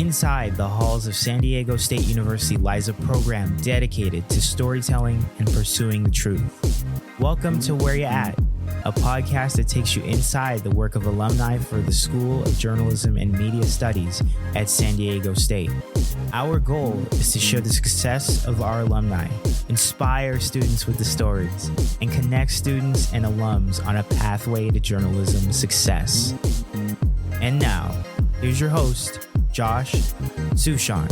Inside the halls of San Diego State University lies a program dedicated to storytelling and pursuing the truth. Welcome to Where You At, a podcast that takes you inside the work of alumni for the School of Journalism and Media Studies at San Diego State. Our goal is to show the success of our alumni, inspire students with the stories, and connect students and alums on a pathway to journalism success. And now, here's your host, Josh Suchon.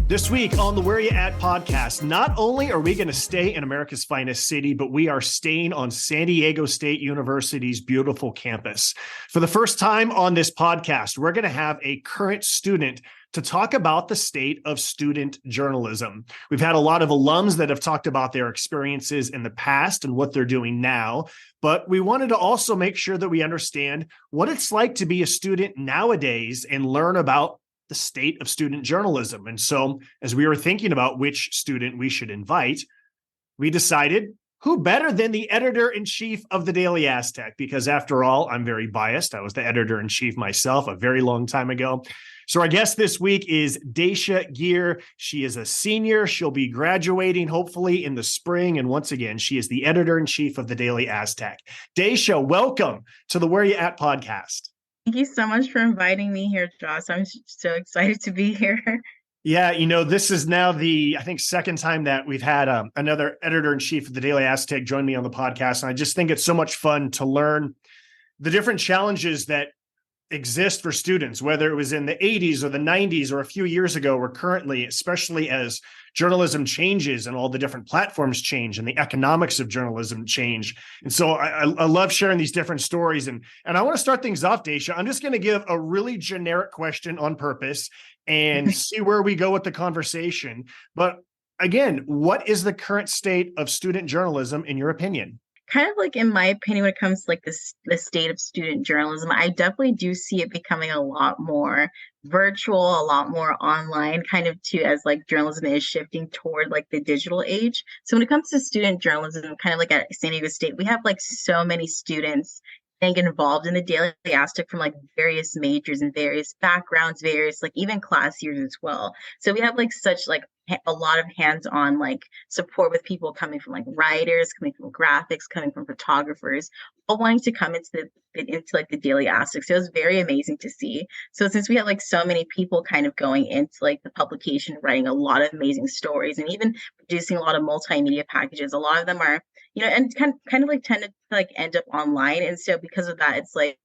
This week on the Where You At podcast, not only are we going to stay in America's finest city, but we are staying on San Diego State University's beautiful campus. For the first time on this podcast, we're going to have a current student to talk about the state of student journalism. We've had a lot of alums that have talked about their experiences in the past and what they're doing now, but we wanted to also make sure that we understand what it's like to be a student nowadays and learn about the state of student journalism. And so as we were thinking about which student we should invite, we decided who better than the editor-in-chief of the Daily Aztec? Because after all, I'm very biased. I was the editor-in-chief myself a very long time ago. So our guest this week is Daesha Gear. She is a senior. She'll be graduating hopefully in the spring. And once again, she is the editor-in-chief of the Daily Aztec. Daesha, welcome to the Where You At podcast. Thank you so much for inviting me here, Josh. I'm so excited to be here. Yeah, this is now the, I think, second time that we've had another editor-in-chief of the Daily Aztec join me on the podcast. And I just think it's so much fun to learn the different challenges that exist for students, whether it was in the 80s or the 90s or a few years ago or currently, especially as journalism changes and all the different platforms change and the economics of journalism change. And so I love sharing these different stories. And I want to start things off, Daesha. I'm just going to give a really generic question on purpose and see where we go with the conversation. But again, what is the current state of student journalism in your opinion? Kind of like, in my opinion, when it comes to like the state of student journalism, I definitely do see it becoming a lot more virtual, a lot more online, kind of too, as like journalism is shifting toward like the digital age. So when it comes to student journalism, kind of like at San Diego State, we have like so many students getting involved in the Daily Aztec from like various majors and various backgrounds, various like even class years as well. So we have like such like a lot of hands-on like support with people coming from like writers, coming from graphics, coming from photographers, all wanting to come into like the Daily Aztec. So it was very amazing to see. So since we have like so many people kind of going into like the publication, writing a lot of amazing stories and even producing a lot of multimedia packages, a lot of them are, and kind of like tend to like end up online. And so because of that, it's like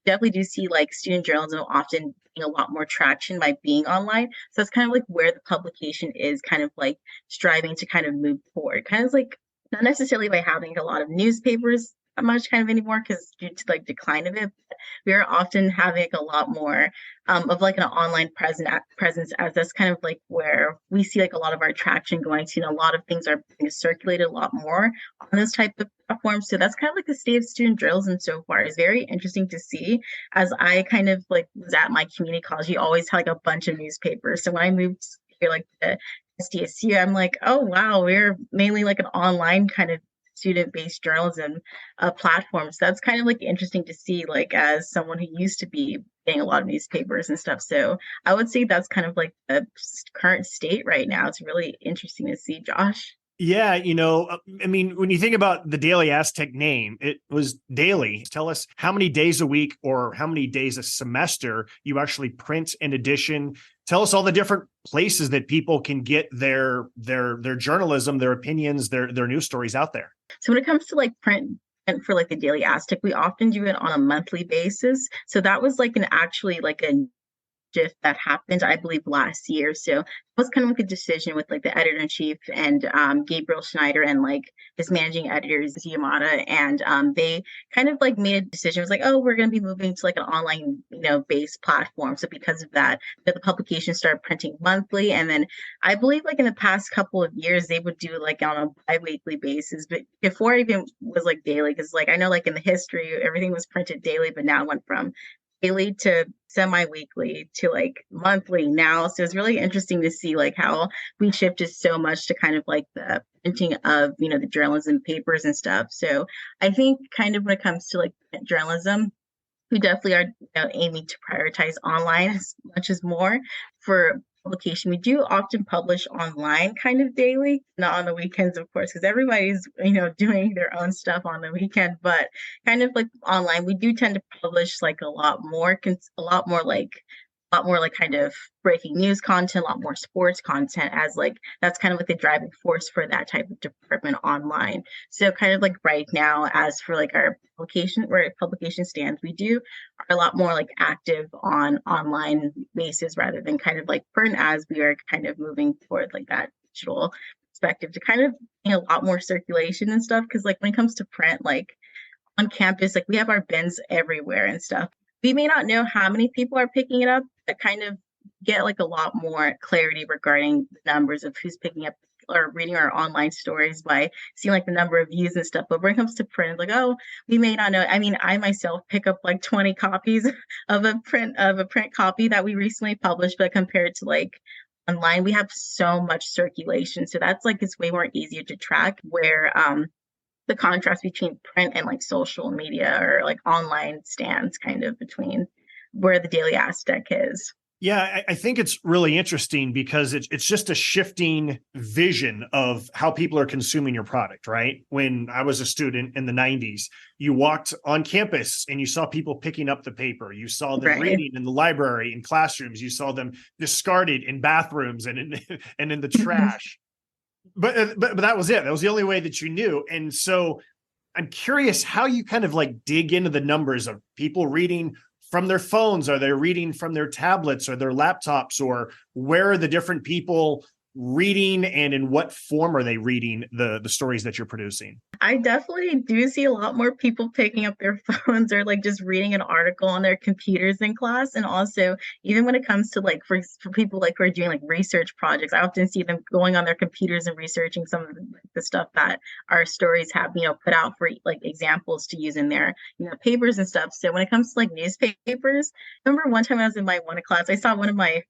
definitely do see like student journalism often getting a lot more traction by being online. So that's kind of like where the publication is kind of like striving to kind of move forward, kind of like not necessarily by having a lot of newspapers much kind of anymore because due to like decline of it, but we are often having a lot more of like an online presence, as that's kind of like where we see like a lot of our traction going to, and a lot of things are being circulated a lot more on this type of platform. So that's kind of like the state of student journalism so far. Is very interesting to see. As I kind of like was at my community college, you always had like a bunch of newspapers. So when I moved here, like the SDSU, I'm like, oh wow, we're mainly like an online kind of student-based journalism platform. So that's kind of like interesting to see, like as someone who used to be getting a lot of newspapers and stuff. So I would say that's kind of like the current state right now. It's really interesting to see, Josh. Yeah, I mean, when you think about the Daily Aztec name, it was daily. Tell us how many days a week or how many days a semester you actually print an edition. Tell us all the different places that people can get their journalism, their opinions, their news stories out there. So when it comes to like print for like the Daily Aztec, we often do it on a monthly basis. So that was like actually like a shift that happened, I believe, last year. So it was kind of like a decision with like the editor-in-chief and Gabriel Schneider and like his managing editors, Yamada, and they kind of like made a decision. It was like, oh, we're going to be moving to like an online, based platform. So because of that, the publication started printing monthly. And then I believe like in the past couple of years, they would do like on a bi-weekly basis. But before it even was like daily, because like I know like in the history, everything was printed daily, but now it went from daily to semi-weekly to like monthly now. So it's really interesting to see like how we shifted so much to kind of like the printing of, the journalism papers and stuff. So I think kind of when it comes to like journalism, we definitely are aiming to prioritize online as much as more for publication. We do often publish online kind of daily, not on the weekends, of course, because everybody's, doing their own stuff on the weekend, but kind of like online, we do tend to publish like a lot more like kind of breaking news content, a lot more sports content as like that's kind of like the driving force for that type of department online. So kind of like right now, as for like our publication stands, we do are a lot more like active on online basis rather than kind of like print as we are kind of moving toward like that digital perspective to kind of a lot more circulation and stuff. Cause like when it comes to print, like on campus, like we have our bins everywhere and stuff. We may not know how many people are picking it up, but kind of get like a lot more clarity regarding the numbers of who's picking up or reading our online stories by seeing like the number of views and stuff. But when it comes to print, like, oh, we may not know. I mean, I myself pick up like 20 copies of a print copy that we recently published, but compared to like online, we have so much circulation. So that's like it's way more easier to track where the contrast between print and like social media or like online stands kind of between where the Daily Aztec is. Yeah, I think it's really interesting because it's just a shifting vision of how people are consuming your product, right? When I was a student in the 90s, you walked on campus and you saw people picking up the paper. You saw them reading in the library, in classrooms. You saw them discarded in bathrooms and in the trash. But that was it. That was the only way that you knew. And so I'm curious how you kind of like dig into the numbers of people reading from their phones. Are they reading from their tablets or their laptops, or where are the different people reading and in what form are they reading the stories that you're producing? I definitely do see a lot more people picking up their phones or like just reading an article on their computers in class. And also, even when it comes to like for people like who are doing like research projects, I often see them going on their computers and researching some of the stuff that our stories have, put out for like examples to use in their, papers and stuff. So when it comes to like newspapers, I remember one time I was in my one class, I saw one of my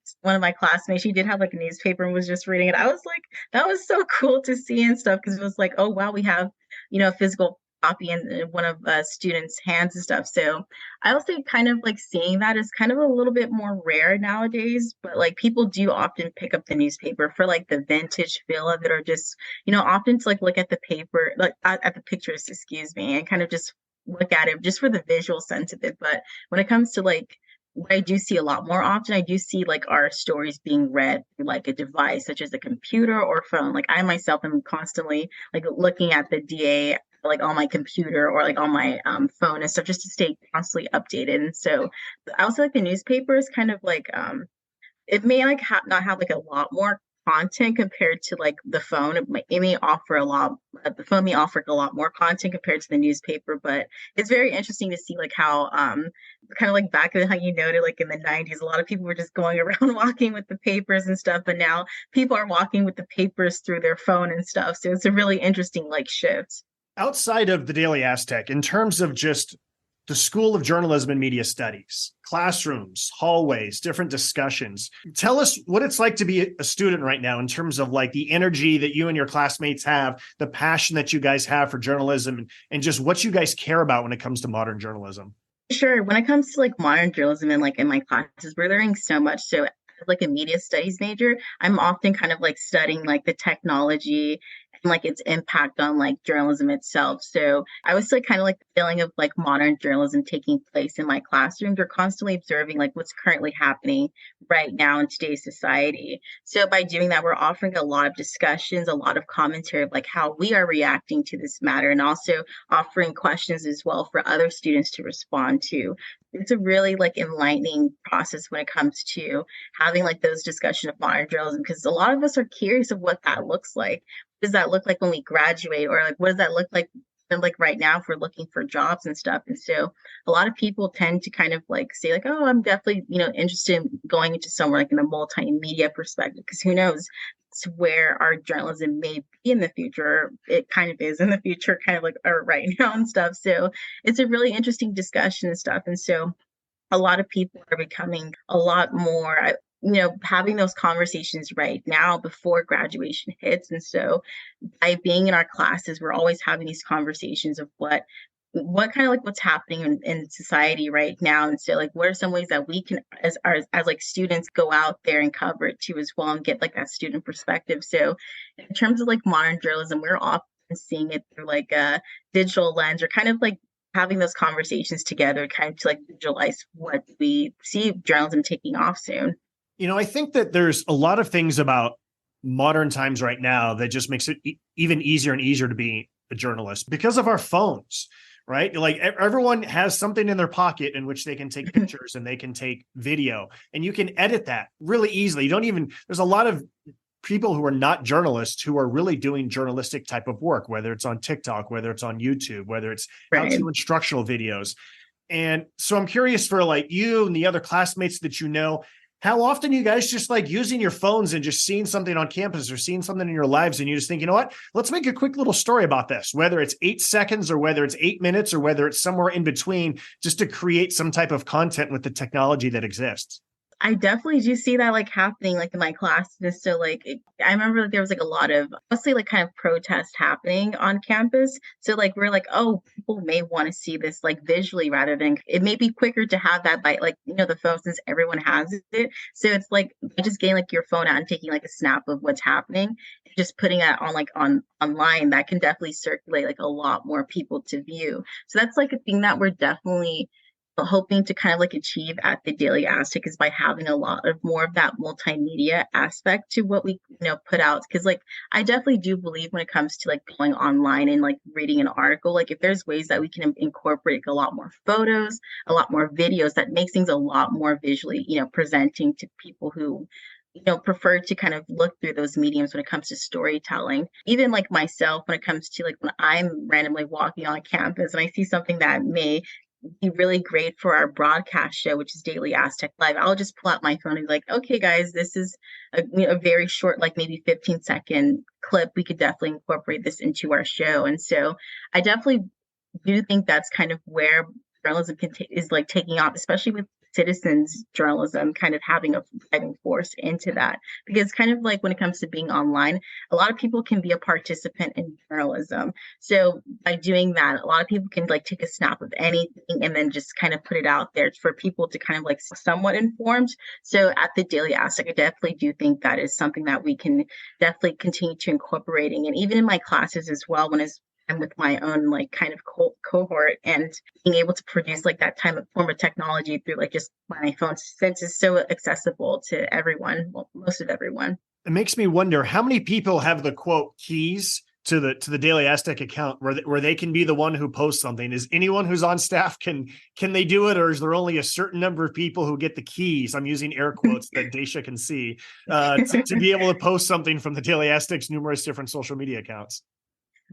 classmates, she did have like a newspaper and was just reading it. I was like, that was so cool to see and stuff because it was like, oh wow, we have a physical copy in one of students' hands and stuff. So I would say kind of like seeing that is kind of a little bit more rare nowadays, but like people do often pick up the newspaper for like the vintage feel of it, or just, often to like look at the paper, like at the pictures, excuse me, and kind of just look at it just for the visual sense of it. But when it comes to like what I do see a lot more often, I do see like our stories being read through like a device such as a computer or phone. Like I myself am constantly like looking at the DA like on my computer or like on my phone and stuff just to stay constantly updated. And so I also like the newspaper is kind of like it may like not have like a lot more content compared to like the phone. It may offer a lot. The phone may offer a lot more content compared to the newspaper, but it's very interesting to see like how kind of like back then how you noted like in the 90s, a lot of people were just going around walking with the papers and stuff, but now people are walking with the papers through their phone and stuff. So it's a really interesting like shift. Outside of the Daily Aztec, in terms of just the School of Journalism and Media Studies, classrooms, hallways, different discussions. Tell us what it's like to be a student right now in terms of like the energy that you and your classmates have, the passion that you guys have for journalism, and just what you guys care about when it comes to modern journalism. Sure. When it comes to like modern journalism and like in my classes, we're learning so much. So as like a media studies major, I'm often kind of like studying like the technology and like its impact on like journalism itself. So I was like kind of like the feeling of like modern journalism taking place in my classroom. You're constantly observing like what's currently happening right now in today's society. So by doing that, we're offering a lot of discussions, a lot of commentary of like how we are reacting to this matter, and also offering questions as well for other students to respond to. It's a really like enlightening process when it comes to having like those discussions of modern journalism, because a lot of us are curious of what that looks like. What does that look like when we graduate, or like what does that look like right now if we're looking for jobs and stuff? And so a lot of people tend to kind of like say like, oh, I'm definitely interested in going into somewhere like in a multimedia perspective, because who knows, it's where our journalism may be in the future. It kind of is in the future, kind of like right now and stuff. So it's a really interesting discussion and stuff. And so a lot of people are becoming a lot more having those conversations right now before graduation hits. And so by being in our classes, we're always having these conversations of what what kind of like what's happening in society right now, and so like what are some ways that we can as like students go out there and cover it too as well and get like that student perspective. So in terms of like modern journalism, we're often seeing it through like a digital lens, or kind of like having those conversations together, kind of to like visualize what we see journalism taking off soon. I think that there's a lot of things about modern times right now that just makes it even easier and easier to be a journalist because of our phones, right? Like everyone has something in their pocket in which they can take pictures and they can take video, and you can edit that really easily. There's a lot of people who are not journalists who are really doing journalistic type of work, whether it's on TikTok, whether it's on YouTube, whether it's how-to instructional videos. And so I'm curious for like you and the other classmates that how often you guys just like using your phones and just seeing something on campus or seeing something in your lives and you just think, you know what, let's make a quick little story about this, whether it's 8 seconds or whether it's 8 minutes or whether it's somewhere in between, just to create some type of content with the technology that exists. I definitely do see that like happening like in my classes. So like I remember that there was like a lot of mostly like kind of protest happening on campus. So like we're like, oh, people may want to see this like visually rather than it may be quicker to have that by like, the phone, since everyone has it. So it's like just getting like your phone out and taking like a snap of what's happening, just putting it on like online, that can definitely circulate like a lot more people to view. So that's like a thing that we're definitely hoping to kind of like achieve at the Daily Aztec, is by having a lot of more of that multimedia aspect to what we put out. Because like I definitely do believe when it comes to like going online and like reading an article, like if there's ways that we can incorporate a lot more photos, a lot more videos, that makes things a lot more visually presenting to people who prefer to kind of look through those mediums when it comes to storytelling. Even like myself, when it comes to like when I'm randomly walking on campus and I see something that may be really great for our broadcast show, which is Daily Aztec Live, I'll just pull out my phone and be like, okay, guys, this is a very short, like maybe 15-second clip. We could definitely incorporate this into our show. And so I definitely do think that's kind of where journalism is like taking off, especially with citizens journalism kind of having a driving force into that. Because kind of like when it comes to being online, a lot of people can be a participant in journalism. So by doing that, a lot of people can like take a snap of anything and then just kind of put it out there for people to kind of like somewhat informed. So at the Daily Aztec, I definitely do think that is something that we can definitely continue to incorporating. And even in my classes as well, I'm with my own like kind of cohort, and being able to produce like that form of technology through like just my phone, since it's so accessible to everyone, well, most of everyone. It makes me wonder how many people have the quote keys to the Daily Aztec account where they can be the one who posts something. Is anyone who's on staff can they do it, or is there only a certain number of people who get the keys? I'm using air quotes that Daesha can see to be able to post something from the Daily Aztec's numerous different social media accounts.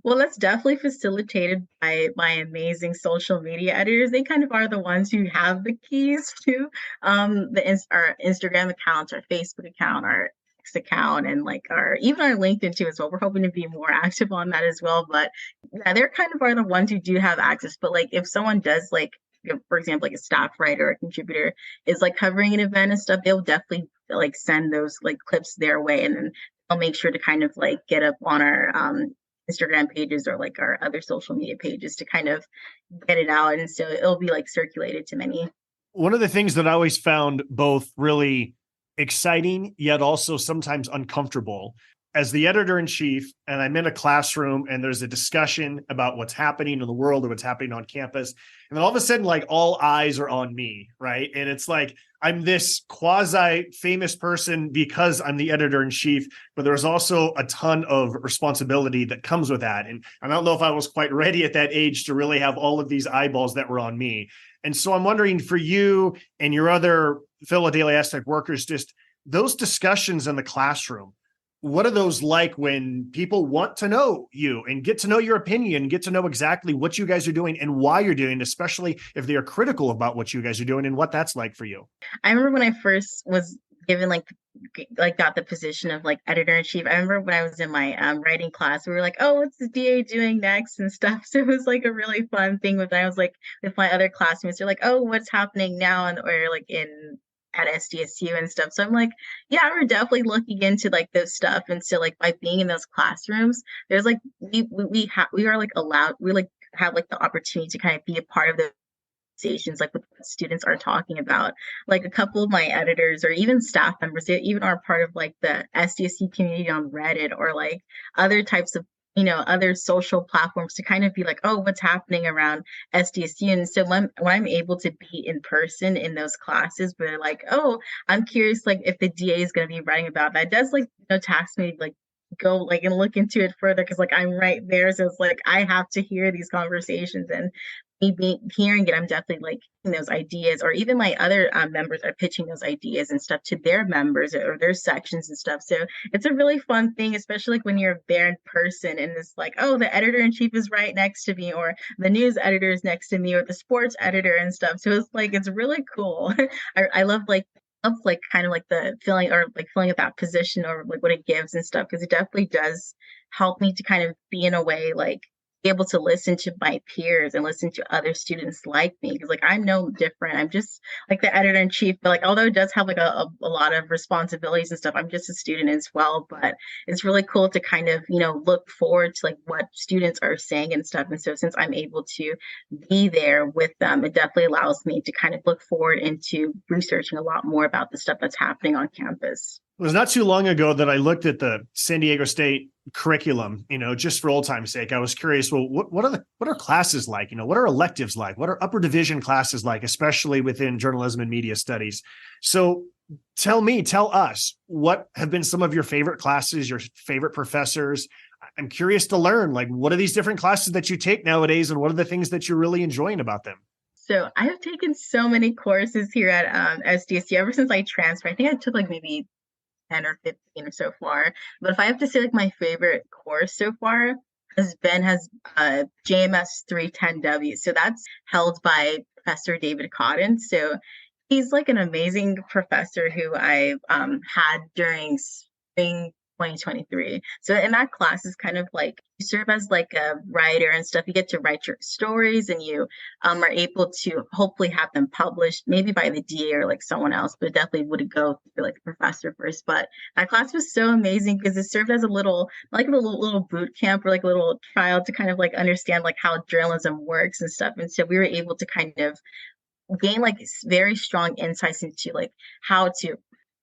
Well, that's definitely facilitated by my amazing social media editors. They kind of are the ones who have the keys to our Instagram accounts, our Facebook account, our X account, and like even our LinkedIn too as well. We're hoping to be more active on that as well. But yeah, they're kind of are the ones who do have access. But like if someone does like, for example, like a staff writer or a contributor is like covering an event and stuff, they'll definitely like send those like clips their way, and then they'll make sure to kind of like get up on our Instagram pages or like our other social media pages to kind of get it out. And so it'll be like circulated to many. One of the things that I always found both really exciting, yet also sometimes uncomfortable as the editor-in-chief, and I'm in a classroom and there's a discussion about what's happening in the world or what's happening on campus. And then all of a sudden, like all eyes are on me, right? And it's like, I'm this quasi-famous person because I'm the editor-in-chief, but there's also a ton of responsibility that comes with that. And I don't know if I was quite ready at that age to really have all of these eyeballs that were on me. And so I'm wondering for you and your other fellow Daily Aztec workers, just those discussions in the classroom, what are those like when people want to know you and get to know your opinion, get to know exactly what you guys are doing and why you're doing it, especially if they are critical about what you guys are doing and what that's like for you? I remember when I first was given like got the position of like editor-in-chief. I remember when I was in my writing class, we were like, oh, what's the DA doing next and stuff. So it was like a really fun thing when I was like with my other classmates. They're like, oh, what's happening now? And or like at SDSU and stuff. So I'm like, yeah, we're definitely looking into like those stuff. And so like by being in those classrooms, there's like we are like allowed, we like have like the opportunity to kind of be a part of the conversations, like what students are talking about. Like a couple of my editors or even staff members, they even are part of like the SDSU community on Reddit or like other types of other social platforms to kind of be like, oh, what's happening around SDSU. And so when I'm able to be in person in those classes where they're like, oh, I'm curious like if the DA is going to be writing about that, it does like task me like go like and look into it further because like I'm right there. So it's like I have to hear these conversations and me being hearing it, I'm definitely like those ideas, or even my other members are pitching those ideas and stuff to their members or their sections and stuff. So it's a really fun thing, especially like when you're there in person and it's like, oh, the editor in chief is right next to me, or the news editor is next to me, or the sports editor and stuff. So it's like it's really cool. I love like kind of like the feeling or like feeling of that position or like what it gives and stuff because it definitely does help me to kind of be in a way like be able to listen to my peers and listen to other students like me because like I'm no different. I'm just like the editor in chief, but like although it does have like a lot of responsibilities and stuff, I'm just a student as well. But it's really cool to kind of look forward to like what students are saying and stuff. And so since I'm able to be there with them, it definitely allows me to kind of look forward into researching a lot more about the stuff that's happening on campus. It was not too long ago that I looked at the San Diego State curriculum, just for old time's sake. I was curious, well, what are classes like? What are electives like? What are upper division classes like, especially within journalism and media studies? So tell us, what have been some of your favorite classes, your favorite professors? I'm curious to learn, like, what are these different classes that you take nowadays, and what are the things that you're really enjoying about them? So I have taken so many courses here at SDSU ever since I transferred. I think I took like maybe 10 or 15 or so far. But if I have to say like my favorite course so far has JMS 310W. So that's held by Professor David Cotton. So he's like an amazing professor who I had during spring 2023. So in that class is kind of like you serve as like a writer and stuff. You get to write your stories and you are able to hopefully have them published maybe by the DA or like someone else, but it definitely would go through like the professor first. But that class was so amazing because it served as a little boot camp or like a little trial to kind of like understand like how journalism works and stuff. And so we were able to kind of gain like very strong insights into like how to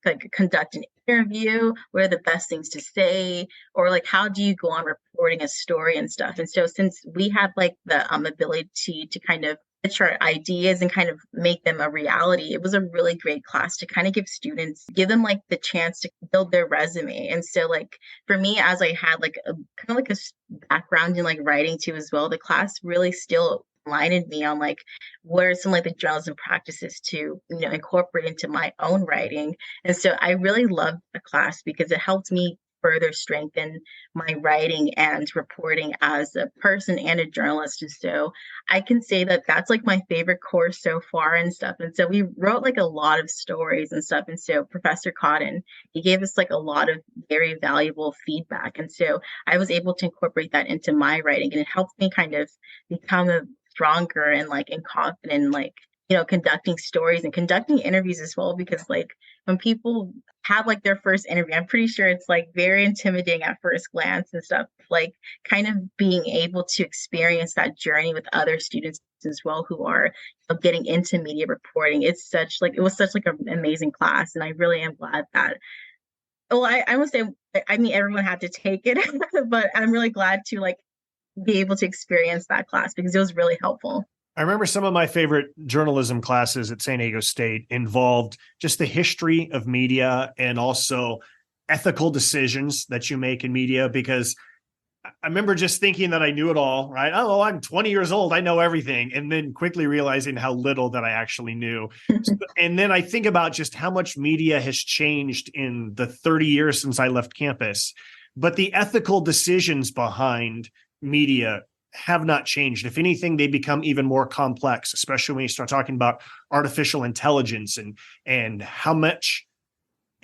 like conduct an interview, what are the best things to say, or like how do you go on reporting a story and stuff. And so since we had like the ability to kind of pitch our ideas and kind of make them a reality, it was a really great class to kind of give them like the chance to build their resume. And so like for me, as I had like a kind of like a background in like writing too as well, the class really still enlightened me on like what are some like the journalism practices to incorporate into my own writing. And so I really loved the class because it helped me further strengthen my writing and reporting as a person and a journalist. And so I can say that that's like my favorite course so far and stuff. And so we wrote like a lot of stories and stuff. And so Professor Cotton, he gave us like a lot of very valuable feedback. And so I was able to incorporate that into my writing, and it helped me kind of become a stronger and like and confident like conducting stories and conducting interviews as well, because like when people have like their first interview, I'm pretty sure it's like very intimidating at first glance and stuff, like kind of being able to experience that journey with other students as well who are getting into media reporting. It was such like an amazing class, and I really am glad that I would say, I mean, everyone had to take it, but I'm really glad to like be able to experience that class because it was really helpful. I remember some of my favorite journalism classes at San Diego State involved just the history of media and also ethical decisions that you make in media, because I remember just thinking that I knew it all, right? Oh, I'm 20 years old. I know everything. And then quickly realizing how little that I actually knew. And then I think about just how much media has changed in the 30 years since I left campus. But the ethical decisions behind media have not changed. If anything, they become even more complex, especially when you start talking about artificial intelligence and how much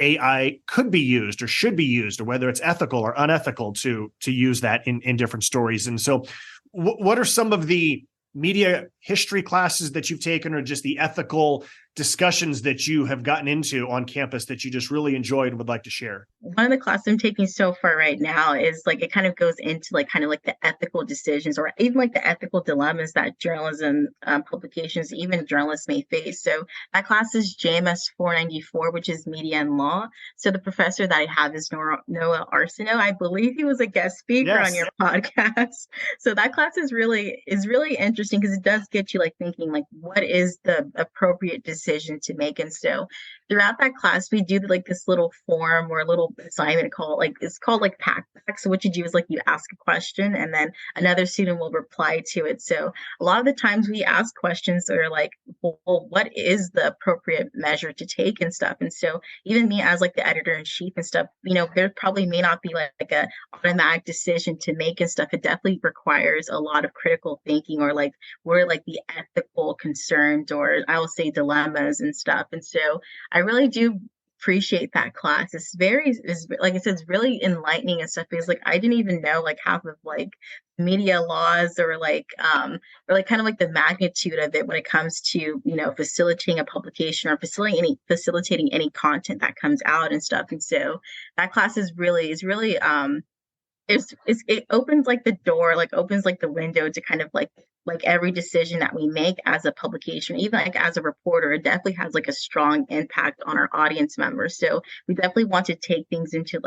AI could be used or should be used, or whether it's ethical or unethical to use that in different stories. And so what are some of the media history classes that you've taken, or just the ethical discussions that you have gotten into on campus that you just really enjoyed and would like to share? One of the classes I'm taking so far right now is like it kind of goes into like kind of like the ethical decisions or even like the ethical dilemmas that journalism publications, even journalists may face. So that class is JMS 494, which is media and law. So the professor that I have is Noah Arsenault. I believe he was a guest speaker on your podcast. So that class is really interesting because it does get you like thinking like what is the appropriate decision to make. And so throughout that class, we do like this little form or a little assignment called like it's called like pack back. So what you do is like you ask a question and then another student will reply to it. So a lot of the times we ask questions that are like, well, what is the appropriate measure to take and stuff. And so even me as like the editor in chief and stuff, you know, there probably may not be like a automatic decision to make and stuff. It definitely requires a lot of critical thinking or like what are like the ethical concerns or I will say dilemmas and stuff. And so I really do appreciate that class. It's like I said, it's really enlightening and stuff because like I didn't even know like half of like media laws or like kind of like the magnitude of it when it comes to, you know, facilitating a publication or facilitating any content that comes out and stuff. And so that class is really it opens like the door, like opens like the window to kind of like every decision that we make as a publication, even like as a reporter, it definitely has like a strong impact on our audience members. So we definitely want to take things into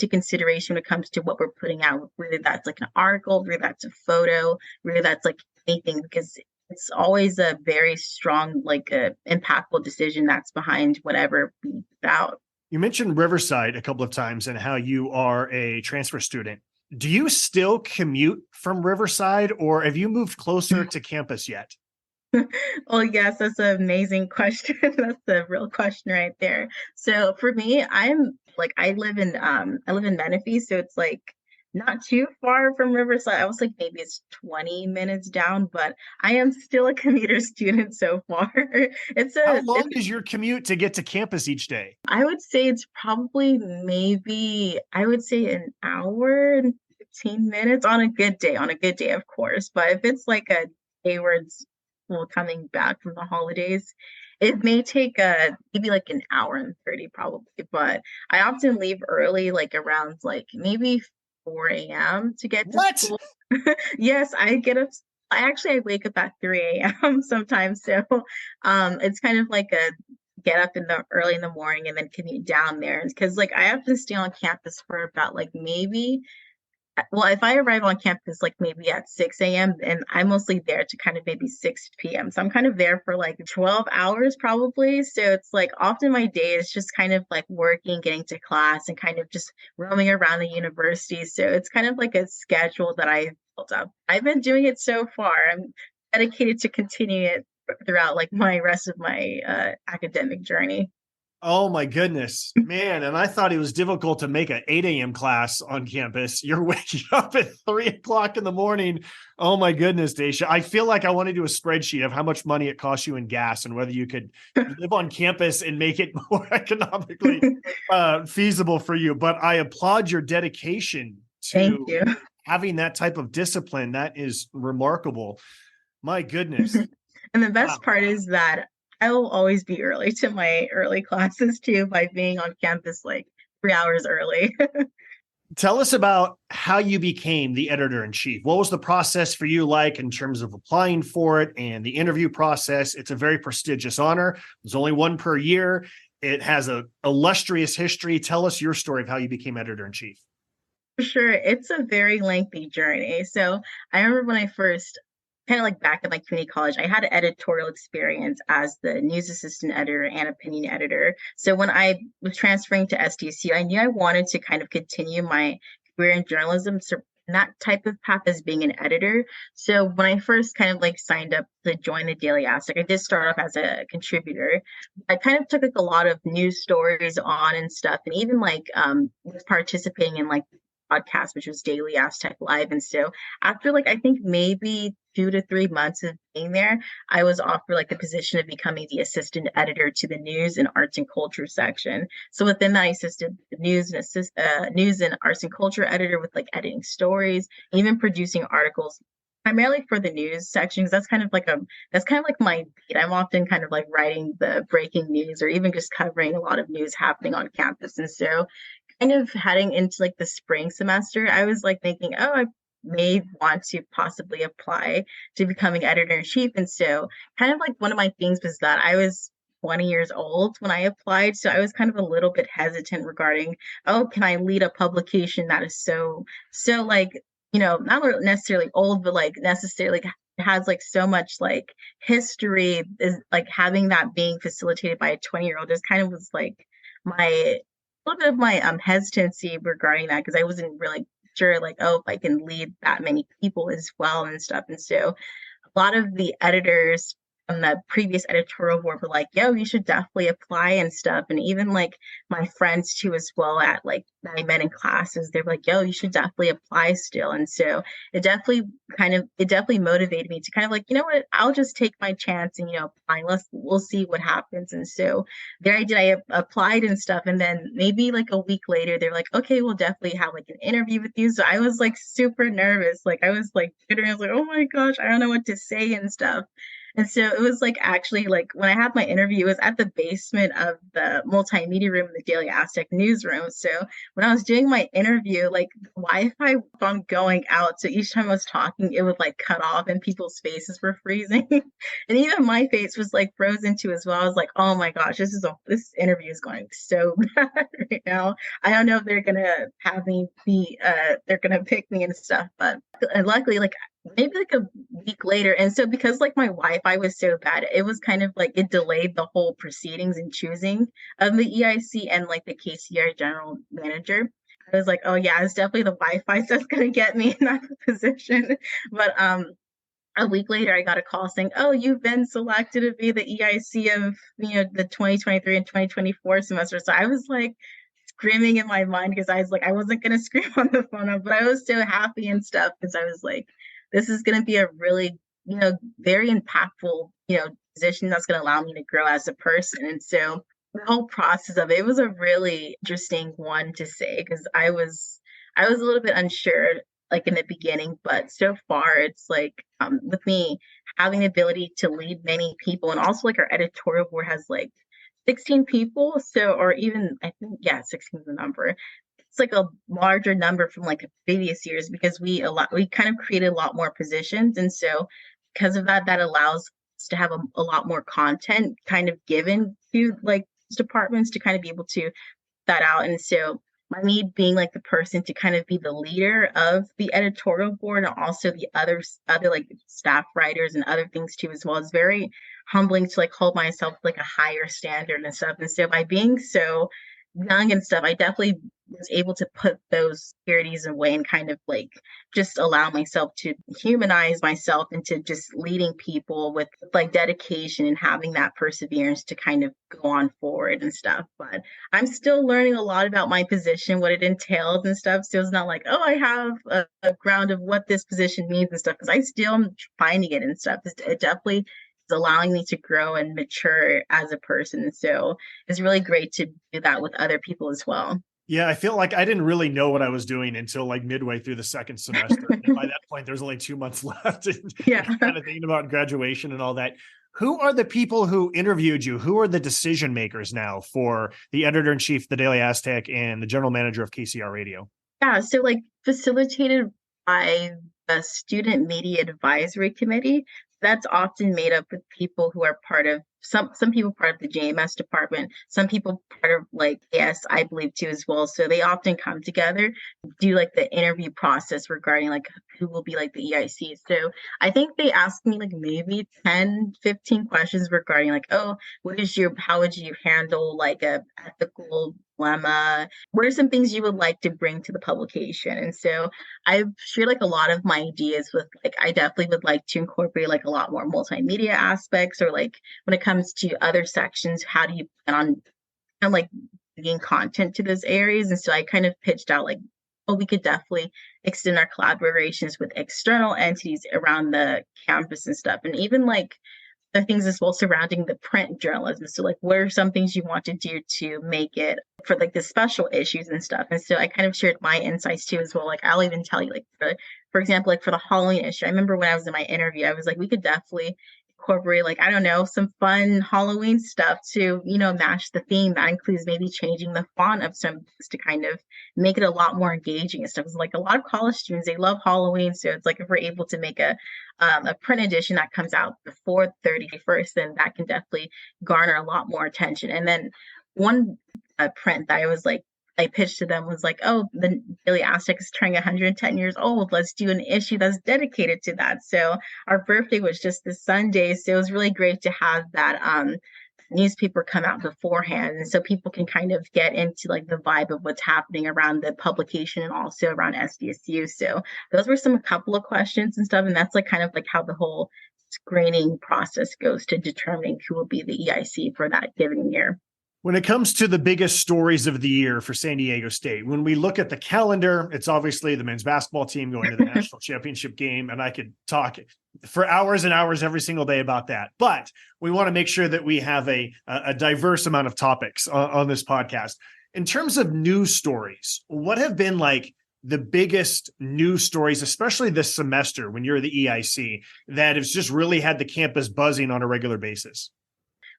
consideration when it comes to what we're putting out, whether that's like an article, whether that's a photo, whether that's like anything, because it's always a very strong, like impactful decision that's behind whatever we put out. You mentioned Riverside a couple of times and how you are a transfer student. Do you still commute from Riverside or have you moved closer to campus yet? Well, yes, that's an amazing question. That's the real question right there. So for me, I live in Menifee, so it's like not too far from Riverside. I was like maybe it's 20 minutes down, but I am still a commuter student so far. How long is your commute to get to campus each day? I would say it's probably an hour and 15 minutes on a good day, of course. But if it's like a day where it's coming back from the holidays, it may take maybe like an hour and 30 probably. But I often leave early, like around like maybe 4 a.m. to get to school. Yes, I wake up at 3 a.m. sometimes. So it's kind of like a get up early in the morning and then commute down there. Because like I have to stay on campus for about like if I arrive on campus like maybe at 6 a.m. and I'm mostly there to kind of maybe 6 p.m. So I'm kind of there for like 12 hours probably. So it's like often my day is just kind of like working, getting to class and kind of just roaming around the university. So it's kind of like a schedule that I built up. I've been doing it so far. I'm dedicated to continue it throughout like my rest of my academic journey. Oh my goodness, man. And I thought it was difficult to make an 8 a.m. class on campus. You're waking up at 3 o'clock in the morning. Oh my goodness, Daesha. I feel like I want to do a spreadsheet of how much money it costs you in gas and whether you could live on campus and make it more economically feasible for you. But I applaud your dedication to having that type of discipline. That is remarkable. My goodness. And the best part is that I will always be early to my early classes too by being on campus like 3 hours early. Tell us about how you became the editor-in-chief. What was the process for you like in terms of applying for it and the interview process? It's a very prestigious honor. There's only one per year. It has an illustrious history. Tell us your story of how you became editor-in-chief. For sure. It's a very lengthy journey. So I remember when I first kind of like back at my community college, I had an editorial experience as the news assistant editor and opinion editor. So when I was transferring to SDSU, I knew I wanted to kind of continue my career in journalism, so that type of path as being an editor. So when I first kind of like signed up to join the Daily Aztec, I did start off as a contributor. I kind of took like a lot of news stories on and stuff, and even like was participating in like podcast, which was Daily Aztec Live. And so after like I think maybe 2 to 3 months of being there, I was offered like the position of becoming the assistant editor to the news and arts and culture section. So within that, I assisted the news and arts and culture editor with like editing stories, even producing articles primarily for the news sections. That's kind of like my beat. I'm often kind of like writing the breaking news or even just covering a lot of news happening on campus. And so kind of heading into like the spring semester, I was like thinking, oh, I may want to possibly apply to becoming editor in chief. And so kind of like one of my things was that I was 20 years old when I applied. So I was kind of a little bit hesitant regarding, oh, can I lead a publication that is so like, not necessarily old, but like necessarily has like so much like history, is like having that being facilitated by a 20-year-old just kind of was like my a little bit of my hesitancy regarding that, because I wasn't really sure like, oh, if I can lead that many people as well and stuff. And so a lot of the editors from the previous editorial board were like, yo, you should definitely apply and stuff. And even like my friends too, as well, at like that I met in classes, they were like, yo, you should definitely apply still. And so it definitely motivated me to kind of like, you know what, I'll just take my chance and, apply. We'll see what happens. And so there I did, applied and stuff. And then maybe like a week later, they're like, okay, we'll definitely have like an interview with you. So I was like super nervous. Like I was like, I was like, oh my gosh, I don't know what to say and stuff. And so it was like actually like when I had my interview, it was at the basement of the multimedia room in the Daily Aztec newsroom. So when I was doing my interview, like the Wi-Fi kept on going out. So each time I was talking, it would like cut off and people's faces were freezing. And even my face was like frozen too as well. I was like, oh my gosh, this interview is going so bad right now. I don't know if they're gonna have me be they're gonna pick me and stuff. But luckily, like maybe like a week later. And so because like my Wi-Fi was so bad, it was kind of like it delayed the whole proceedings and choosing of the EIC and like the KCR general manager. I was like, oh yeah, it's definitely the Wi-Fi that's gonna get me in that position. But a week later I got a call saying, oh, you've been selected to be the EIC of the 2023 and 2024 semester. So I was like screaming in my mind because I was like, I wasn't gonna scream on the phone, but I was so happy and stuff because I was like, this is going to be a really, very impactful, position that's going to allow me to grow as a person. And so the whole process of it was a really interesting one to say because I was a little bit unsure like in the beginning, but so far it's like with me having the ability to lead many people, and also like our editorial board has like 16 people, so or even I think 16 is the number. It's like a larger number from like previous years because we kind of created a lot more positions. And so because of that, that allows us to have a lot more content kind of given to like departments to kind of be able to that out. And so me being like the person to kind of be the leader of the editorial board and also the other like staff writers and other things too as well is very humbling to like hold myself like a higher standard and stuff. And so by being so young and stuff, I definitely was able to put those securities away and kind of like just allow myself to humanize myself into just leading people with like dedication and having that perseverance to kind of go on forward and stuff. But I'm still learning a lot about my position, what it entails and stuff. So it's not like, oh, I have a ground of what this position means and stuff, because I still am finding it and stuff. It definitely is allowing me to grow and mature as a person. So it's really great to do that with other people as well. Yeah, I feel like I didn't really know what I was doing until like midway through the second semester. And by that point, there's only 2 months left. Yeah. Kind of thinking about graduation and all that. Who are the people who interviewed you? Who are the decision makers now for the editor-in-chief, the Daily Aztec, and the general manager of KCR Radio? Yeah, so like facilitated by the Student Media Advisory Committee. That's often made up with people who are part of some people part of the JMS department, some people part of like AS, I believe too as well. So they often come together, do like the interview process regarding like who will be like the EIC. So I think they asked me like maybe 10, 15 questions regarding like, oh, how would you handle like a ethical dilemma? What are some things you would like to bring to the publication? And so I've shared like a lot of my ideas with like, I definitely would like to incorporate like a lot more multimedia aspects, or like when it comes to other sections, how do you plan on kind of like bringing content to those areas? And so I kind of pitched out like, oh, we could definitely extend our collaborations with external entities around the campus and stuff. And even like the things as well surrounding the print journalism. So like, what are some things you want to do to make it for like the special issues and stuff? And so I kind of shared my insights too as well. Like I'll even tell you like for example, like for the Halloween issue, I remember when I was in my interview, I was like, we could definitely incorporate, like, I don't know, some fun Halloween stuff to, match the theme. That includes maybe changing the font of some things to kind of make it a lot more engaging and stuff. It's like a lot of college students, they love Halloween. So it's like if we're able to make a print edition that comes out before 31st, then that can definitely garner a lot more attention. And then one print that I pitched to them was like, oh, the Daily Aztec is turning 110 years old. Let's do an issue that's dedicated to that. So our birthday was just this Sunday. So it was really great to have that newspaper come out beforehand. And so people can kind of get into like the vibe of what's happening around the publication and also around SDSU. So those were a couple of questions and stuff. And that's like kind of like how the whole screening process goes to determining who will be the EIC for that given year. When it comes to the biggest stories of the year for San Diego State, when we look at the calendar, it's obviously the men's basketball team going to the national championship game. And I could talk for hours and hours every single day about that. But we want to make sure that we have a diverse amount of topics on this podcast. In terms of news stories, what have been like the biggest news stories, especially this semester when you're the EIC, that has just really had the campus buzzing on a regular basis?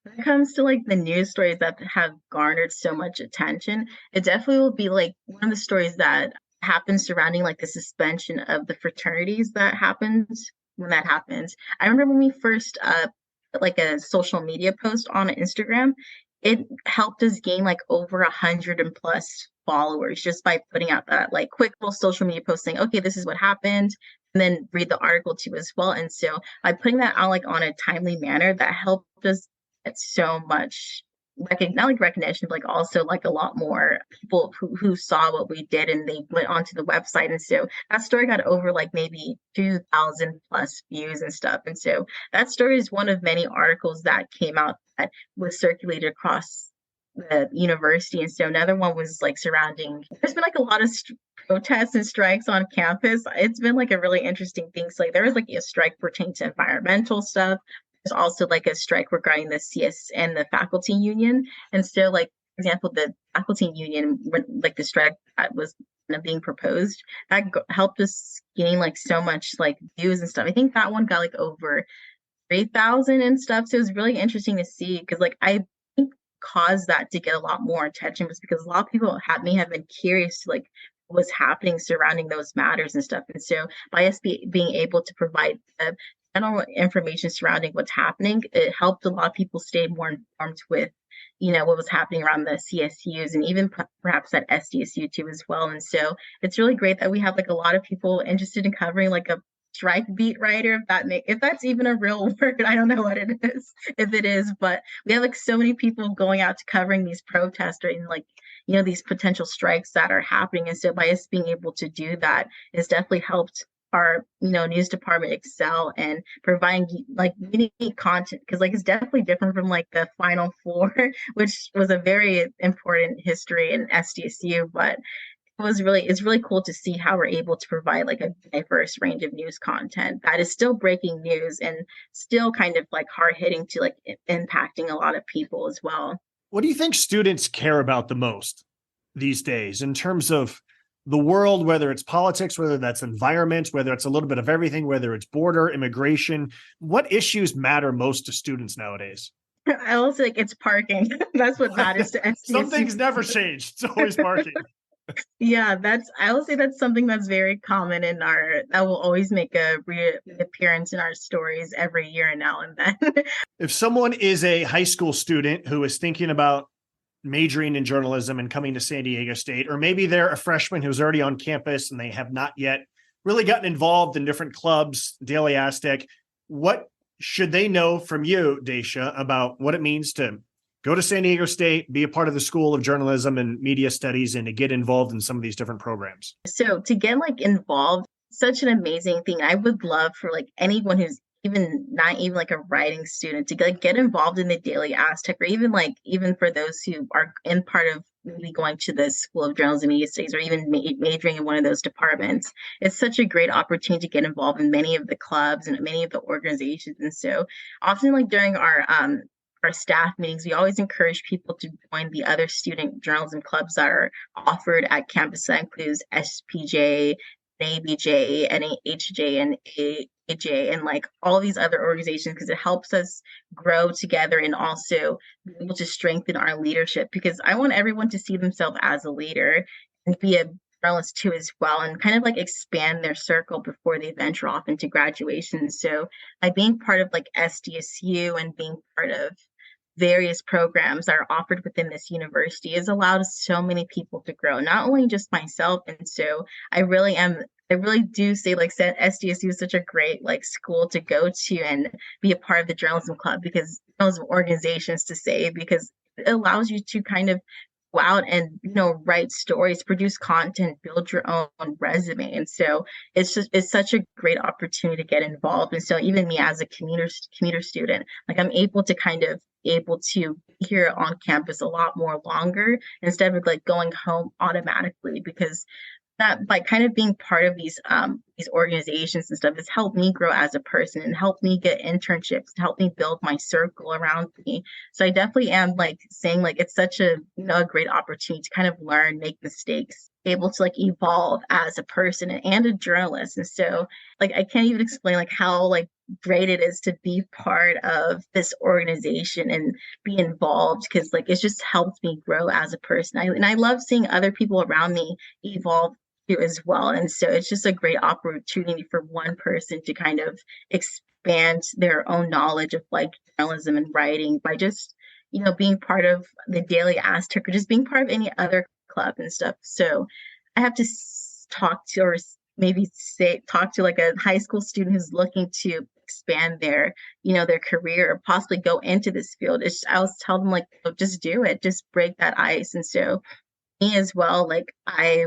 When it comes to like the news stories that have garnered so much attention, it definitely will be like one of the stories that happens surrounding like the suspension of the fraternities that happens when that happens. I remember when we first put like a social media post on Instagram, it helped us gain like over 100 and plus followers just by putting out that like quick little social media post saying, okay, this is what happened, and then read the article too as well. And so by putting that out like on a timely manner, that helped us it's so much not like recognition, but like also like a lot more people who saw what we did and they went onto the website. And so that story got over like maybe 2,000 plus views and stuff. And so that story is one of many articles that came out that was circulated across the university. And so another one was like surrounding, there's been like a lot of protests and strikes on campus. It's been like a really interesting thing. So like there was like a strike pertaining to environmental stuff. There's also like a strike regarding the CS and the faculty union. And so like, for example, the faculty union, like the strike that was being proposed, that helped us gain like so much like views and stuff. I think that one got like over 3,000 and stuff. So it was really interesting to see because like I think caused that to get a lot more attention was because a lot of people may have been curious to like what's happening surrounding those matters and stuff. And so by us being able to provide general information surrounding what's happening, it helped a lot of people stay more informed with, what was happening around the CSUs and even perhaps at SDSU too as well. And so it's really great that we have like a lot of people interested in covering like a strike beat writer, if that's even a real word. I don't know what it is, if it is, but we have like so many people going out to covering these protests and like, these potential strikes that are happening. And so by us being able to do that, it's definitely helped our news department excel and providing like unique content because like it's definitely different from like the Final Four, which was a very important history in SDSU, but it's really cool to see how we're able to provide like a diverse range of news content that is still breaking news and still kind of like hard hitting to like impacting a lot of people as well. What do you think students care about the most these days in terms of the world, whether it's politics, whether that's environment, whether it's a little bit of everything, whether it's border, immigration? What issues matter most to students nowadays? I will say like it's parking. That's what matters to SDSU. Some things never change. It's always parking. Yeah, I will say that's something that's very common that will always make a reappearance in our stories every year now and then. If someone is a high school student who is thinking about majoring in journalism and coming to San Diego State, or maybe they're a freshman who's already on campus and they have not yet really gotten involved in different clubs, Daily Aztec, what should they know from you, Daesha, about what it means to go to San Diego State, be a part of the School of Journalism and Media Studies, and to get involved in some of these different programs? So to get like involved, such an amazing thing. I would love for like anyone who's even not even like a writing student to like get involved in the Daily Aztec, or even for those who are in part of maybe going to the School of Journalism and Media Studies or even majoring in one of those departments. It's such a great opportunity to get involved in many of the clubs and many of the organizations. And so often like during our staff meetings, we always encourage people to join the other student journalism clubs that are offered at campus. That includes SPJ, ABJ, NHJ, and AJ, and like all these other organizations, because it helps us grow together and also be able to strengthen our leadership. Because I want everyone to see themselves as a leader and be a journalist too as well, and kind of like expand their circle before they venture off into graduation. So by being part of like SDSU and being part of various programs that are offered within this university has allowed so many people to grow, not only just myself. And so I really do say like SDSU is such a great like school to go to and be a part of the journalism club, because journalism organizations to say, because it allows you to kind of go out and write stories, produce content, build your own resume. And so it's such a great opportunity to get involved. And so even me as a commuter student, like I'm able to be here on campus a lot more longer instead of like going home automatically, because that by kind of being part of these organizations and stuff has helped me grow as a person and helped me get internships, help me build my circle around me. So I definitely am like saying like it's such a a great opportunity to kind of learn, make mistakes, able to like evolve as a person and a journalist. And so like I can't even explain like how like great it is to be part of this organization and be involved, because like it's just helped me grow as a person. And I love seeing other people around me evolve too as well. And so it's just a great opportunity for one person to kind of expand their own knowledge of like journalism and writing by just being part of the Daily Aztec or just being part of any other club and stuff. So I have to talk to, or maybe talk to like a high school student who's looking to expand their their career or possibly go into this field. I was telling them like, just do it, just break that ice. And so me as well, like I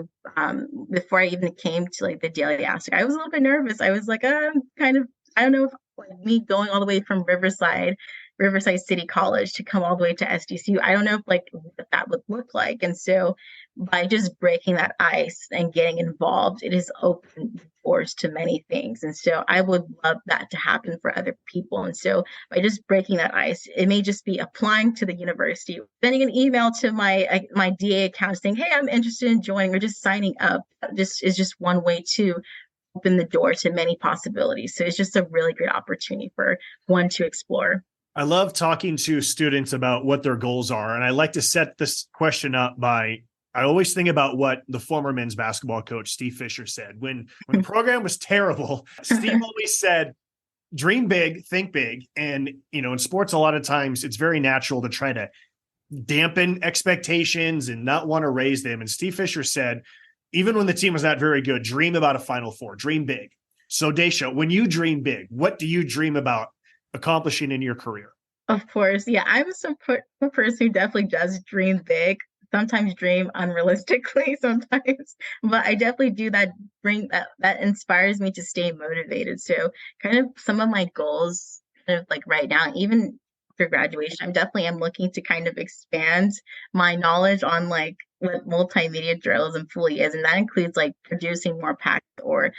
before I even came to like the Daily Aztec, I was a little bit nervous. I was like, kind of, I don't know if like, me going all the way from Riverside City College to come all the way to SDSU, I don't know if like what that would look like. And so by just breaking that ice and getting involved, it has opened doors to many things. And so I would love that to happen for other people. And so by just breaking that ice, it may just be applying to the university, sending an email to my DA account saying, hey, I'm interested in joining, or just signing up. Just is just one way to open the door to many possibilities. So it's just a really great opportunity for one to explore. I love talking to students about what their goals are. And I like to set this question up by, I always think about what the former men's basketball coach, Steve Fisher, said. When the program was terrible, Steve always said, dream big, think big. And, in sports, a lot of times it's very natural to try to dampen expectations and not want to raise them. And Steve Fisher said, even when the team was not very good, dream about a Final Four, dream big. So Daesha, when you dream big, what do you dream about accomplishing in your career? Of course. Yeah, I'm a person who definitely does dream big, sometimes dream unrealistically sometimes, but I definitely do that, that inspires me to stay motivated. So kind of some of my goals kind of like right now, even after graduation, I'm definitely am looking to kind of expand my knowledge on like what multimedia journalism fully is. And that includes like producing more packs or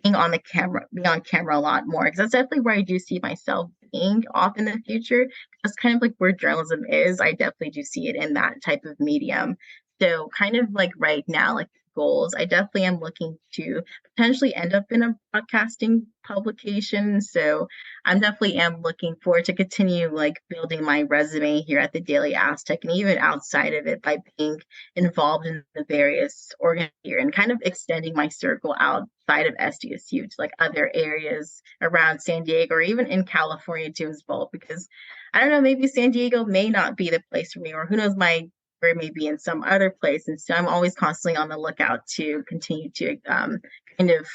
being on camera a lot more, because that's definitely where I do see myself being off in the future. That's kind of like where journalism is. I definitely do see it in that type of medium. So kind of like right now, like goals, I definitely am looking to potentially end up in a broadcasting publication. So I'm definitely am looking forward to continue like building my resume here at the Daily Aztec and even outside of it by being involved in the various organ here and kind of extending my circle outside of SDSU to like other areas around San Diego or even in California too as well, because I don't know, maybe San Diego may not be the place for me, or who knows, my career may be in some other place. And so I'm always constantly on the lookout to continue to kind of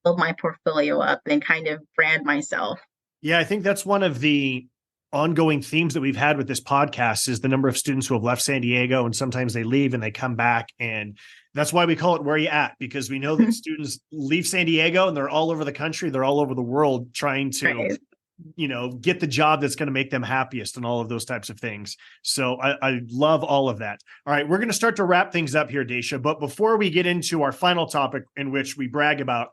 build my portfolio up and kind of brand myself. Yeah, I think that's one of the ongoing themes that we've had with this podcast is the number of students who have left San Diego, and sometimes they leave and they come back. And that's why we call it Where You At, because we know that students leave San Diego and they're all over the country. They're all over the world trying to, right, get the job that's going to make them happiest and all of those types of things. So I love all of that. All right, we're going to start to wrap things up here, Daesha. But before we get into our final topic, in which we brag about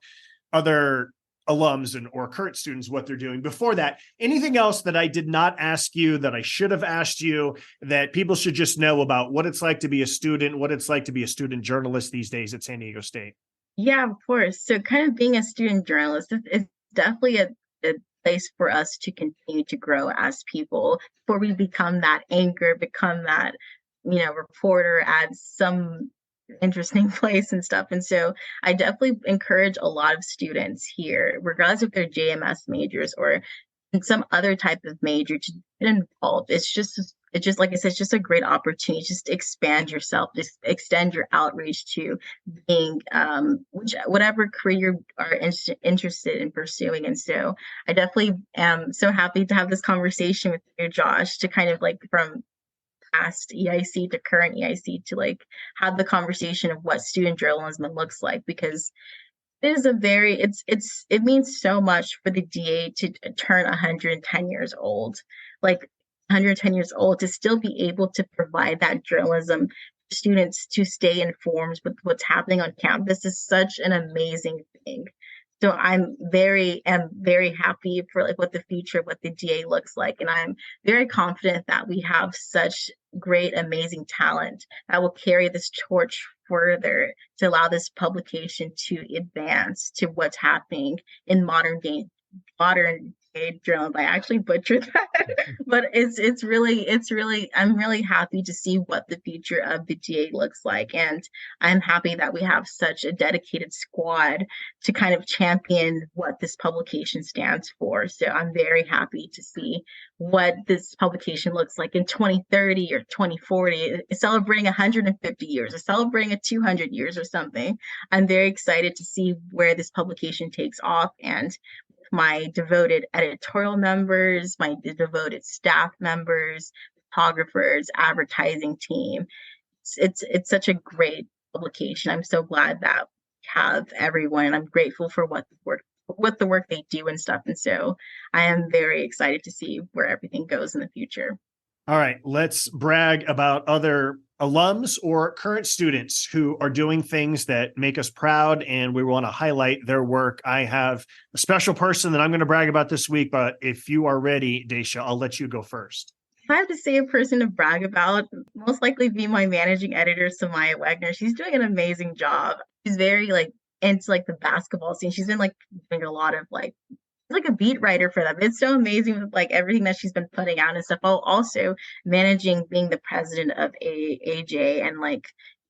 other alums or current students, what they're doing, before that, anything else that I did not ask you that I should have asked you that people should just know about what it's like to be a student, what it's like to be a student journalist these days at San Diego State? Yeah, of course. So kind of being a student journalist is definitely a place for us to continue to grow as people before we become that anchor, become that, reporter at some interesting place and stuff. And so I definitely encourage a lot of students here, regardless if they're JMS majors or in some other type of major, to get involved. It's just like I said, it's just a great opportunity. Just expand yourself, just extend your outreach to being whatever career you are interested in pursuing. And so I definitely am so happy to have this conversation with you, Josh, to kind of like from past EIC to current EIC to like have the conversation of what student journalism looks like, because it is a very it means so much for the DA to turn 110 years old, like 110 years old, to still be able to provide that journalism for students to stay informed with what's happening on campus is such an amazing thing. So I'm very happy for like what the future, what the DA looks like, and I'm very confident that we have such great, amazing talent that will carry this torch further to allow this publication to advance to what's happening in modern day journalism. I actually butchered that, but it's really I'm really happy to see what the future of the DA looks like, and I'm happy that we have such a dedicated squad to kind of champion what this publication stands for. So I'm very happy to see what this publication looks like in 2030 or 2040, celebrating 150 years or celebrating a 200 years or something. I'm very excited to see where this publication takes off, and my devoted editorial members, my devoted staff members, photographers, advertising team. It's such a great publication. I'm so glad that we have everyone, and I'm grateful for what the work they do and stuff. And so I am very excited to see where everything goes in the future. All right, let's brag about other alums or current students who are doing things that make us proud, and we want to highlight their work. I have a special person that I'm going to brag about this week, but if you are ready, Daesha, I'll let you go first. If I have to say a person to brag about, most likely be my managing editor, Samaya Wagner. She's doing an amazing job. She's very like into like the basketball scene. She's been like doing a lot of like a beat writer for them. It's so amazing with like everything that she's been putting out and stuff. While also managing being the president of AJ and like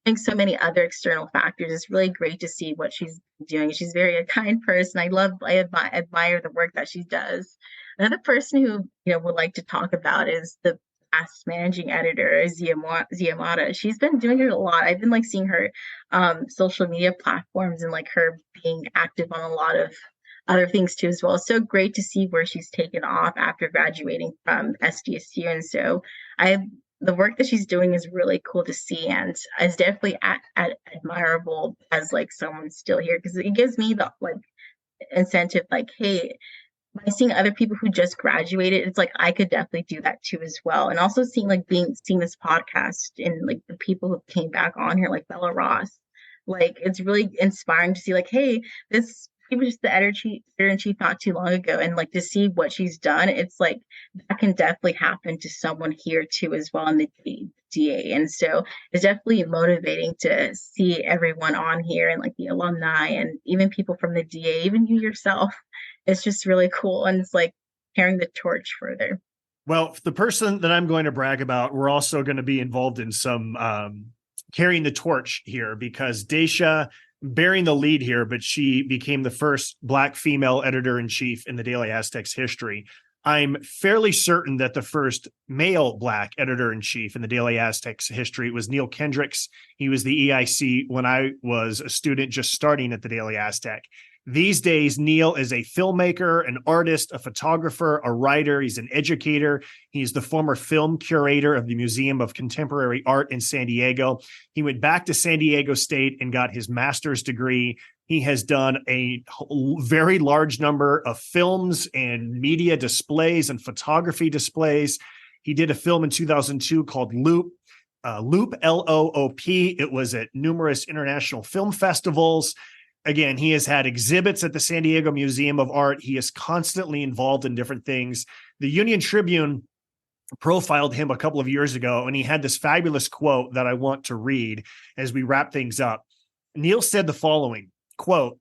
doing so many other external factors. It's really great to see what she's doing. She's very a kind person. I admire the work that she does. Another person who would like to talk about is the past managing editor, Ziamata. She's been doing it a lot. I've been like seeing her social media platforms and like her being active on a lot of other things too as well. It's so great to see where she's taken off after graduating from SDSU. And so the work that she's doing is really cool to see, and is definitely admirable as like someone still here, because it gives me the like incentive, like, hey, by seeing other people who just graduated, it's like I could definitely do that too as well. And also seeing this podcast and like the people who came back on here, like Bella Ross, like it's really inspiring to see like, hey, this he was just the editor-in-chief not too long ago, and like to see what she's done, it's like that can definitely happen to someone here too as well in the DA. And so it's definitely motivating to see everyone on here and like the alumni and even people from the DA, even you yourself. It's just really cool, and it's like carrying the torch further. Well, the person that I'm going to brag about, we're also going to be involved in some carrying the torch here, because Daesha bearing the lead here, but she became the first Black female editor-in-chief in the Daily Aztec's history. I'm fairly certain that the first male Black editor-in-chief in the Daily Aztec's history was Neil Kendricks. He was the EIC when I was a student just starting at the Daily Aztec. These days, Neil is a filmmaker, an artist, a photographer, a writer. He's an educator. He's the former film curator of the Museum of Contemporary Art in San Diego. He went back to San Diego State and got his master's degree. He has done a very large number of films and media displays and photography displays. He did a film in 2002 called Loop, L-O-O-P. It was at numerous international film festivals. Again, he has had exhibits at the San Diego Museum of Art. He is constantly involved in different things. The Union Tribune profiled him a couple of years ago, and he had this fabulous quote that I want to read as we wrap things up. Neil said the following, quote,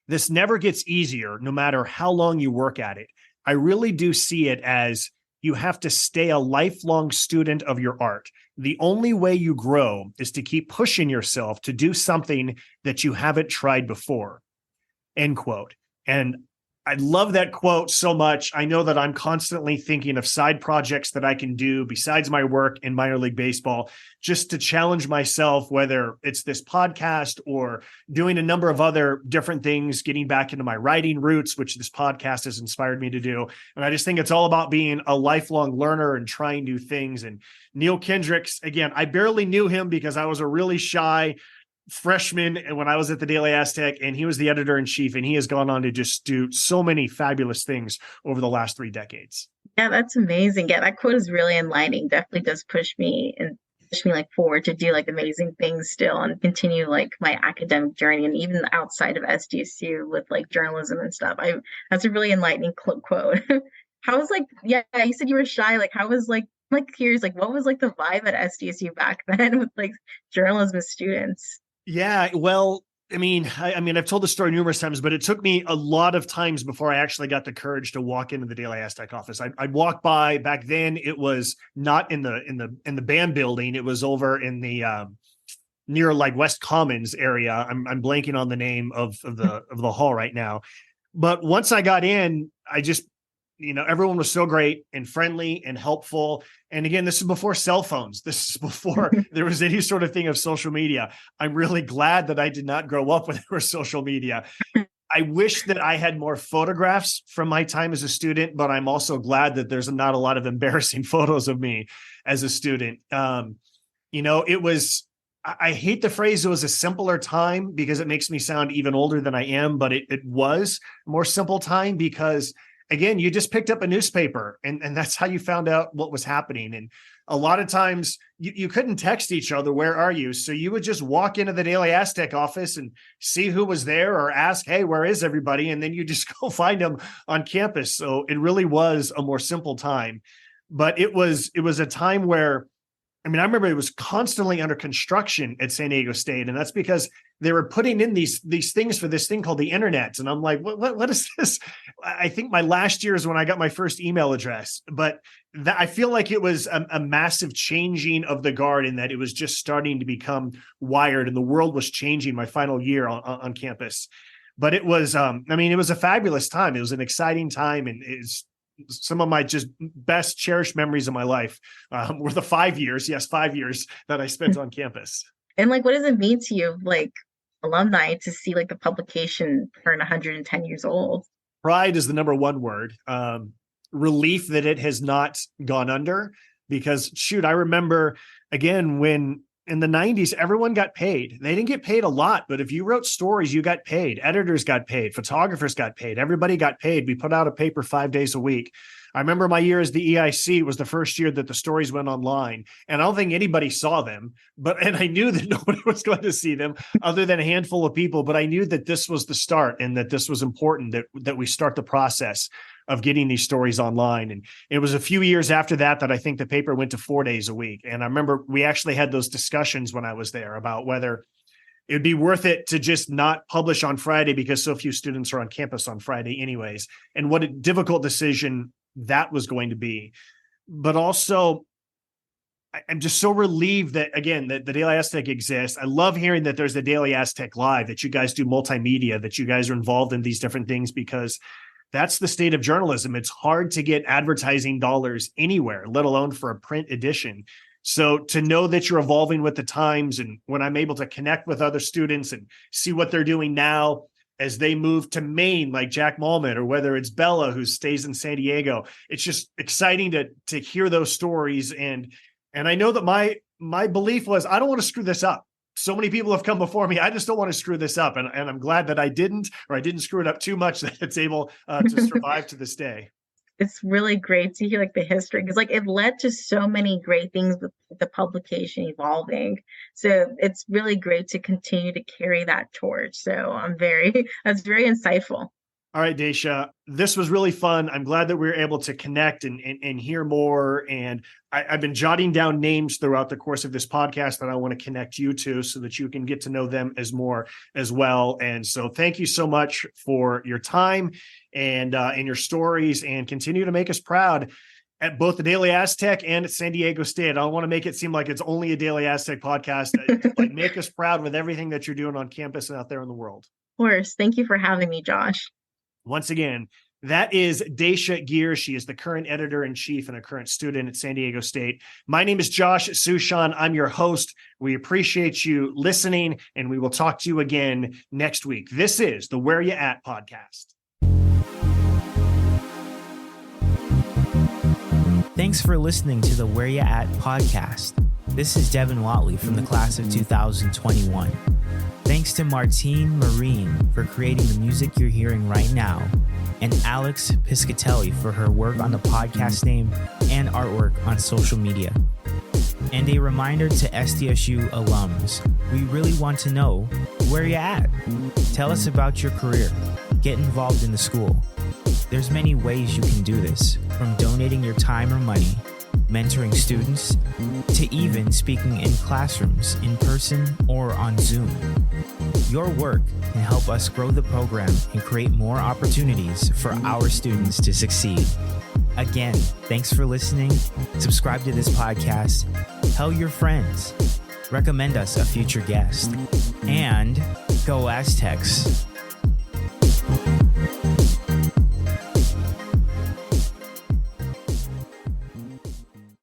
"This never gets easier, no matter how long you work at it. I really do see it as you have to stay a lifelong student of your art. The only way you grow is to keep pushing yourself to do something that you haven't tried before." End quote. And I love that quote so much. I know that I'm constantly thinking of side projects that I can do besides my work in minor league baseball, just to challenge myself, whether it's this podcast or doing a number of other different things, getting back into my writing roots, which this podcast has inspired me to do. And I just think it's all about being a lifelong learner and trying new things. And Neil Kendricks, again, I barely knew him because I was a really shy freshman when I was at the Daily Aztec, and he was the editor-in-chief, and he has gone on to just do so many fabulous things over the last 3 decades. Yeah, that's amazing. Yeah, that quote is really enlightening. Definitely does push me like forward to do like amazing things still and continue like my academic journey, and even outside of SDSU with like journalism and stuff. That's a really enlightening quote. How was like, yeah, you said you were shy. Like, how was like, I'm like curious, like what was like the vibe at SDSU back then with like journalism students? Yeah, well, I mean, I've told the story numerous times, but it took me a lot of times before I actually got the courage to walk into the Daily Aztec office. I'd walk by. Back then. It was not in the band building. It was over in the near like West Commons area. I'm blanking on the name of the hall right now. But once I got in, I just, everyone was so great and friendly and helpful. And again, this is before cell phones. This is before there was any sort of thing of social media. I'm really glad that I did not grow up when there was social media. I wish that I had more photographs from my time as a student, but I'm also glad that there's not a lot of embarrassing photos of me as a student. It was, I hate the phrase, it was a simpler time because it makes me sound even older than I am, but it was a more simple time because, again, you just picked up a newspaper and that's how you found out what was happening. And a lot of times you couldn't text each other, "Where are you?" So you would just walk into the Daily Aztec office and see who was there or ask, "Hey, where is everybody?" And then you just go find them on campus. So it really was a more simple time, but it was a time where, I remember it was constantly under construction at San Diego State. And that's because they were putting in these things for this thing called the internet. And I'm like, what is this? I think my last year is when I got my first email address, but I feel like it was a massive changing of the guard in that it was just starting to become wired and the world was changing my final year on campus. But it was, it was a fabulous time. It was an exciting time, and it's some of my just best cherished memories of my life were the 5 years, yes, 5 years that I spent on campus. And like, what does it mean to you, like alumni, to see like the publication turn 110 years old? Pride is the number one word. Relief that it has not gone under, because shoot, I remember again when in the 90s, everyone got paid. They didn't get paid a lot, but if you wrote stories, you got paid. Editors got paid. Photographers got paid. Everybody got paid. We put out a paper 5 days a week. I remember my year as the EIC was the first year that the stories went online, and I don't think anybody saw them, and I knew that nobody was going to see them other than a handful of people, but I knew that this was the start and that this was important, that we start the process of getting these stories online. And it was a few years after that I think the paper went to 4 days a week. And I remember we actually had those discussions when I was there about whether it would be worth it to just not publish on Friday because so few students are on campus on Friday anyways, and what a difficult decision that was going to be. But also, I'm just so relieved that, again, that the Daily Aztec exists. I love hearing that there's the Daily Aztec Live, that you guys do multimedia, that you guys are involved in these different things, because that's the state of journalism. It's hard to get advertising dollars anywhere, let alone for a print edition. So to know that you're evolving with the times, and when I'm able to connect with other students and see what they're doing now as they move to Maine, like Jack Malman, or whether it's Bella who stays in San Diego, it's just exciting to hear those stories. And I know that my belief was, I don't want to screw this up. So many people have come before me. I just don't want to screw this up. And I'm glad that I didn't screw it up too much, that it's able to survive to this day. It's really great to hear like the history, because like it led to so many great things with the publication evolving. So it's really great to continue to carry that torch. So that's very insightful. All right, Daesha, this was really fun. I'm glad that we were able to connect and hear more. And I've been jotting down names throughout the course of this podcast that I want to connect you to so that you can get to know them as well. And so thank you so much for your time and your stories, and continue to make us proud at both the Daily Aztec and at San Diego State. I don't want to make it seem like it's only a Daily Aztec podcast. Like, make us proud with everything that you're doing on campus and out there in the world. Of course. Thank you for having me, Josh. Once again, that is Daesha Gear. She is the current editor-in-chief and a current student at San Diego State. My name is Josh Suchon. I'm your host. We appreciate you listening, and we will talk to you again next week. This is the Where Ya At podcast. Thanks for listening to the Where Ya At podcast. This is Devin Watley from the class of 2021. Thanks to Martine Marine for creating the music you're hearing right now, and Alex Piscatelli for her work on the podcast name and artwork on social media. And a reminder to SDSU alums, we really want to know where you're at. Tell us about your career. Get involved in the school. There's many ways you can do this, from donating your time or money, mentoring students, to even speaking in classrooms, in person or on Zoom. Your work can help us grow the program and create more opportunities for our students to succeed. Again, thanks for listening. Subscribe to this podcast. Tell your friends. Recommend us a future guest. And go Aztecs.